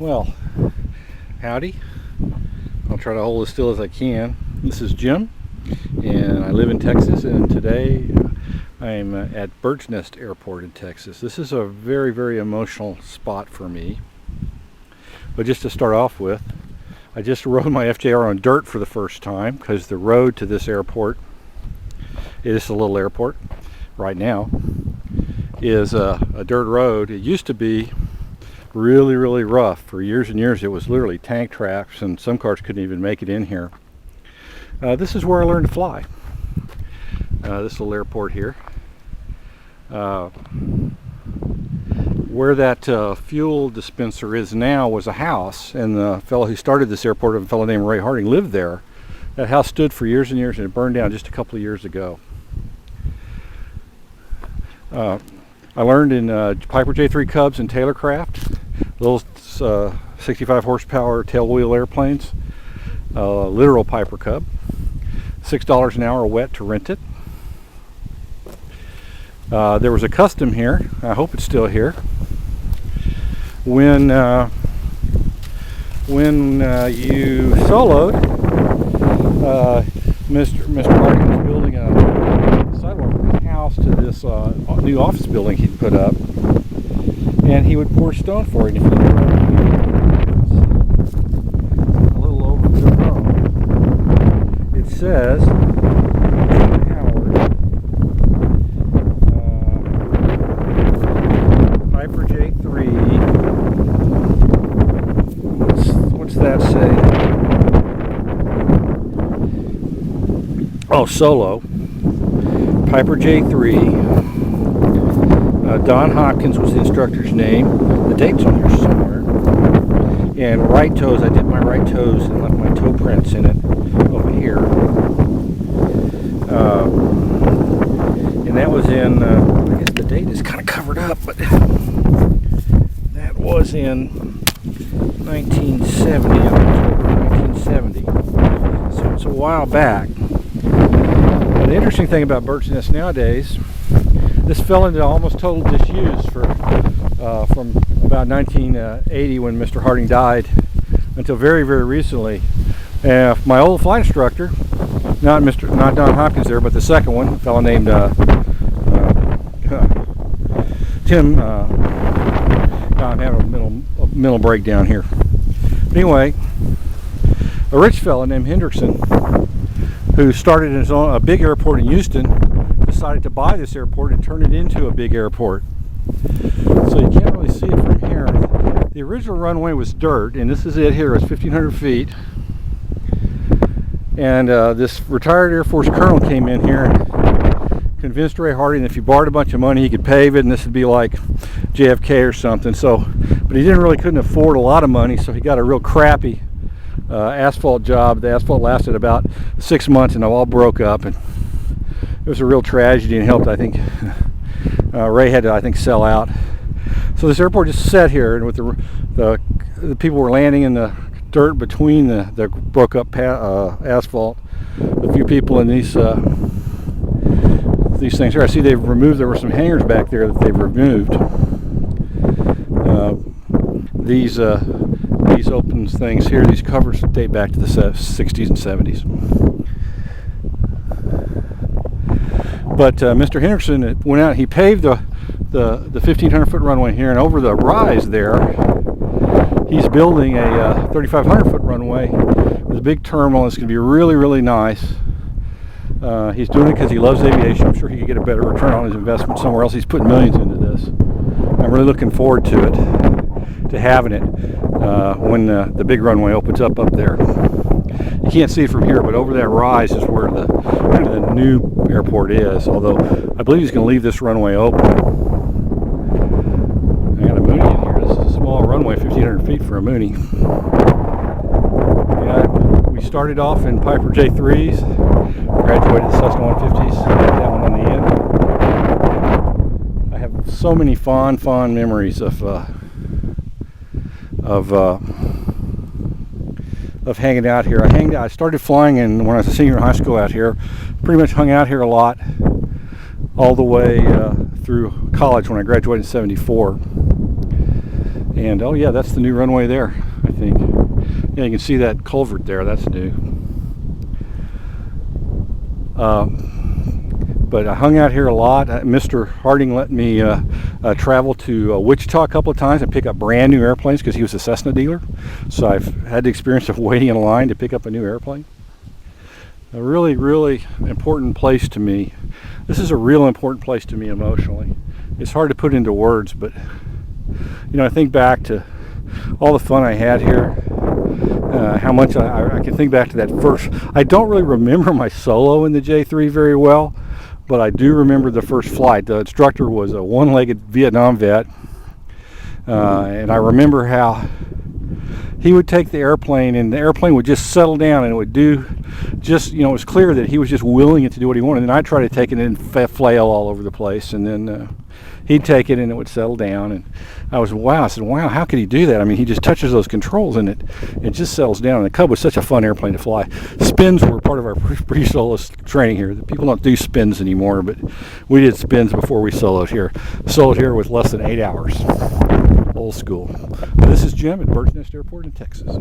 Well, howdy. I'll try to hold as still as I can. This is Jim, and I live in Texas, and today I'm at Bird's Nest Airport in Texas. This is a very, very emotional spot for me. But just to start off with, I just rode my FJR on dirt for the first time because the road to this airport, it is a little airport right now, is a dirt road. It used to be really, really rough. For years and years it was literally tank tracks, and some cars couldn't even make it in here. This is where I learned to fly. This little airport here. Where that fuel dispenser is now was a house, and the fellow who started this airport, a fellow named Ray Harding, lived there. That house stood for years and years, and it burned down just a couple of years ago. I learned in Piper J3 Cubs and Taylorcraft, those 65 horsepower tailwheel airplanes, literal Piper Cub, $6 an hour wet to rent it. There was a custom here, I hope it's still here, when you soloed, Mr. Harding was building a sidewalk from his house to this new office building he'd put up, and he would pour stone for it. And if you look a little over the road, it says Howard, Piper J3. What's that say? Oh, solo. Piper J3. Don Hopkins was the instructor's name. The date's on here somewhere. And right toes, I dipped my right toes and left my toe prints in it over here. And that was in, I guess the date is kind of covered up, but that was in 1970, October 1970. So it's a while back. The interesting thing about Bird's Nest nowadays, this fell into almost total disuse from about 1980 when Mr. Harding died until very, very recently. My old flight instructor, not Don Hopkins there, but the second one, a fellow named Tim. I'm having a mental breakdown here. But anyway, a rich fellow named Henriksen, who started his own a big airport in Houston, decided to buy this airport and turn it into a big airport. So you can't really see it from here. The original runway was dirt, and this is it here. It's 1,500 feet. And this retired Air Force colonel came in here and convinced Ray Harding that if he borrowed a bunch of money, he could pave it, and this would be like JFK or something. But he couldn't afford a lot of money, so he got a real crappy asphalt job. The asphalt lasted about 6 months, and it all broke up, and it was a real tragedy, and helped. I think Ray had to, sell out. So this airport just sat here, and with the people were landing in the dirt between the broke up asphalt. A few people in these things here. I see they've removed. There were some hangars back there that they've removed. These open things here, these covers date back to the 60s and 70s. But Mr. Henriksen went out, he paved the 1,500 foot runway here, and over the rise there, he's building a 3,500 foot runway with a big terminal. It's going to be really, really nice. He's doing it because he loves aviation. I'm sure he could get a better return on his investment somewhere else. He's putting millions into this. I'm really looking forward to it, to having it when the big runway opens up there. You can't see it from here, but over that rise is where the new airport is, although I believe he's going to leave this runway open. I got a Mooney in here. This is a small runway, 1,500 feet for a Mooney. Yeah, we started off in Piper J3s, graduated the Cessna 150s, that one on the end. I have so many fond memories of hanging out here. I started flying when I was a senior in high school out here. Pretty much hung out here a lot all the way through college when I graduated in '74. And oh yeah, that's the new runway there, I think. Yeah, you can see that culvert there, that's new. But I hung out here a lot. Mr. Harding let me travel to Wichita a couple of times and pick up brand new airplanes because he was a Cessna dealer. So I've had the experience of waiting in line to pick up a new airplane. A really, really important place to me. This is a real important place to me emotionally. It's hard to put into words, but you know, I think back to all the fun I had here. How much I can think back to that first. I don't really remember my solo in the J3 very well, but I do remember the first flight. The instructor was a one-legged Vietnam vet, and I remember how he would take the airplane and the airplane would just settle down and it would do just, you know, it was clear that he was just willing it to do what he wanted. And I'd try to take it and flail all over the place, and then he'd take it and it would settle down. And I said, wow, how could he do that? I mean, he just touches those controls and it just settles down. And the Cub was such a fun airplane to fly. Spins were part of our pre-solo training here. People don't do spins anymore, but we did spins before we soloed here. Soloed here with less than 8 hours. Old school. This is Jim at Bird's Nest Airport in Texas.